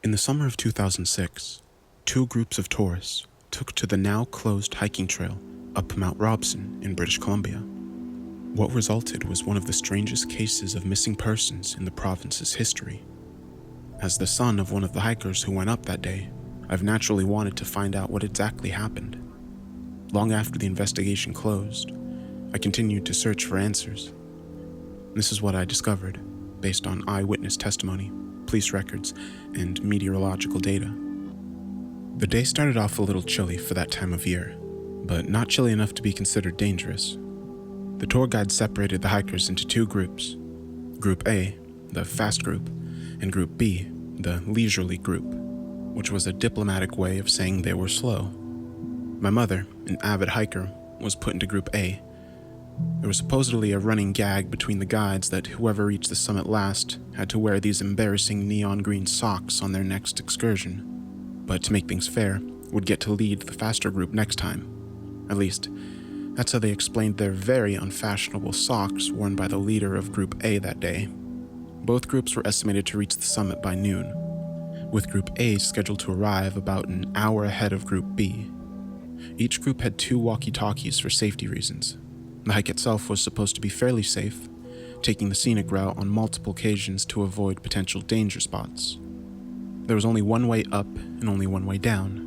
In the summer of 2006, two groups of tourists took to the now closed hiking trail up Mount Robson in British Columbia. What resulted was one of the strangest cases of missing persons in the province's history. As the son of one of the hikers who went up that day, I've naturally wanted to find out what exactly happened. Long after the investigation closed, I continued to search for answers. This is what I discovered, based on eyewitness testimony, police records, and meteorological data. The day started off a little chilly for that time of year, but not chilly enough to be considered dangerous. The tour guide separated the hikers into two groups. Group A, the fast group, and Group B, the leisurely group, which was a diplomatic way of saying they were slow. My mother, an avid hiker, was put into Group A. There was supposedly a running gag between the guides that whoever reached the summit last had to wear these embarrassing neon green socks on their next excursion, but to make things fair, would get to lead the faster group next time. At least, that's how they explained their very unfashionable socks worn by the leader of Group A that day. Both groups were estimated to reach the summit by noon, with Group A scheduled to arrive about an hour ahead of Group B. Each group had two walkie-talkies for safety reasons. The hike itself was supposed to be fairly safe, taking the scenic route on multiple occasions to avoid potential danger spots. There was only one way up and only one way down.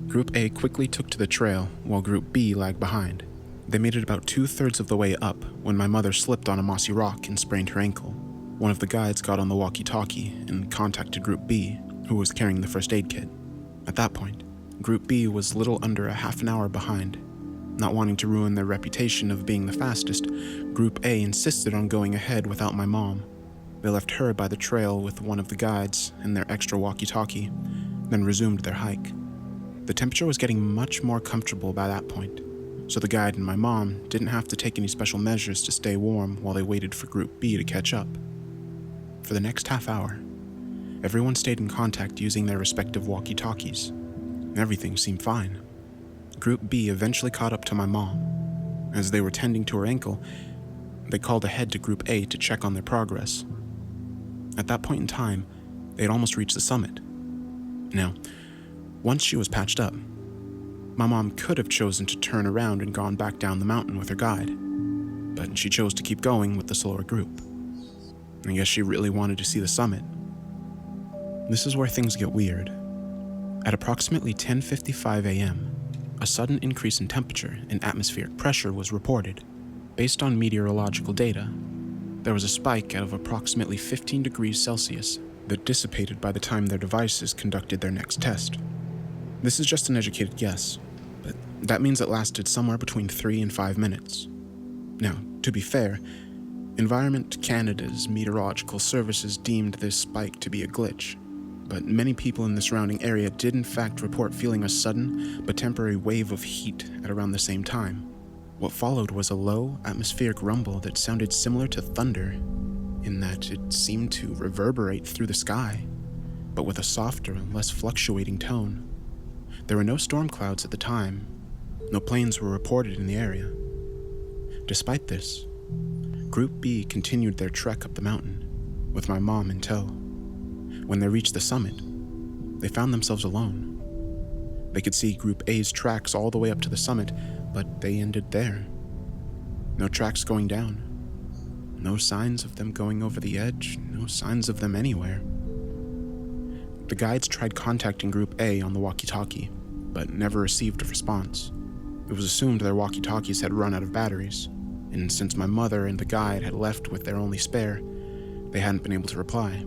Group A quickly took to the trail while Group B lagged behind. They made it about 2/3 of the way up when my mother slipped on a mossy rock and sprained her ankle. One of the guides got on the walkie-talkie and contacted Group B, who was carrying the first aid kit. At that point, Group B was little under a half an hour behind. Not wanting to ruin their reputation of being the fastest, Group A insisted on going ahead without my mom. They left her by the trail with one of the guides and their extra walkie-talkie, then resumed their hike. The temperature was getting much more comfortable by that point, so the guide and my mom didn't have to take any special measures to stay warm while they waited for Group B to catch up. For the next half hour, everyone stayed in contact using their respective walkie-talkies. Everything seemed fine. Group B eventually caught up to my mom. As they were tending to her ankle, they called ahead to Group A to check on their progress. At that point in time, they had almost reached the summit. Now, once she was patched up, my mom could have chosen to turn around and gone back down the mountain with her guide, but she chose to keep going with the slower group. I guess she really wanted to see the summit. This is where things get weird. At approximately 10:55 a.m., a sudden increase in temperature and atmospheric pressure was reported. Based on meteorological data, there was a spike of approximately 15 degrees Celsius that dissipated by the time their devices conducted their next test. This is just an educated guess, but that means it lasted somewhere between 3 and 5 minutes. Now, to be fair, Environment Canada's meteorological services deemed this spike to be a glitch, but many people in the surrounding area did in fact report feeling a sudden but temporary wave of heat at around the same time. What followed was a low atmospheric rumble that sounded similar to thunder, in that it seemed to reverberate through the sky, but with a softer and less fluctuating tone. There were no storm clouds at the time. No planes were reported in the area. Despite this, Group B continued their trek up the mountain, with my mom in tow. When they reached the summit, they found themselves alone. They could see Group A's tracks all the way up to the summit, but they ended there. No tracks going down. No signs of them going over the edge, no signs of them anywhere. The guides tried contacting Group A on the walkie-talkie, but never received a response. It was assumed their walkie-talkies had run out of batteries, and since my mother and the guide had left with their only spare, they hadn't been able to reply.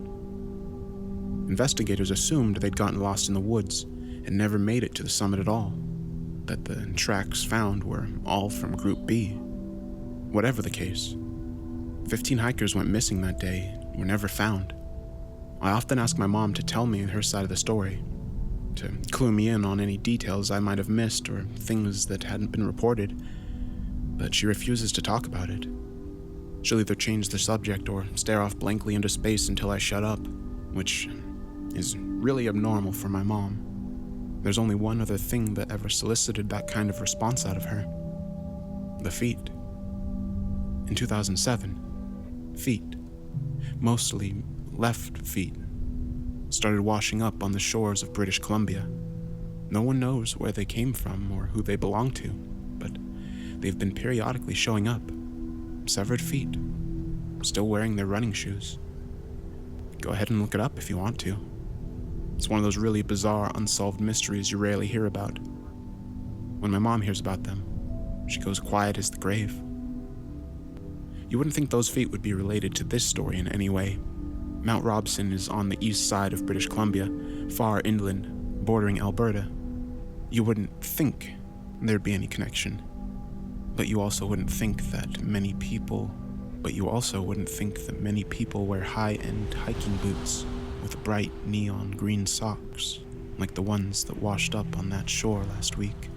Investigators assumed they'd gotten lost in the woods and never made it to the summit at all, that the tracks found were all from Group B. Whatever the case, 15 hikers went missing that day and were never found. I often ask my mom to tell me her side of the story, to clue me in on any details I might have missed or things that hadn't been reported, but she refuses to talk about it. She'll either change the subject or stare off blankly into space until I shut up, which is really abnormal for my mom. There's only one other thing that ever solicited that kind of response out of her. The feet. In 2007, feet, mostly left feet, started washing up on the shores of British Columbia. No one knows where they came from or who they belong to, but they've been periodically showing up, severed feet, still wearing their running shoes. Go ahead and look it up if you want to. It's one of those really bizarre, unsolved mysteries you rarely hear about. When my mom hears about them, she goes quiet as the grave. You wouldn't think those feet would be related to this story in any way. Mount Robson is on the east side of British Columbia, far inland, bordering Alberta. You wouldn't think there'd be any connection. But you also wouldn't think that many people wear high-end hiking boots with bright neon green socks, like the ones that washed up on that shore last week.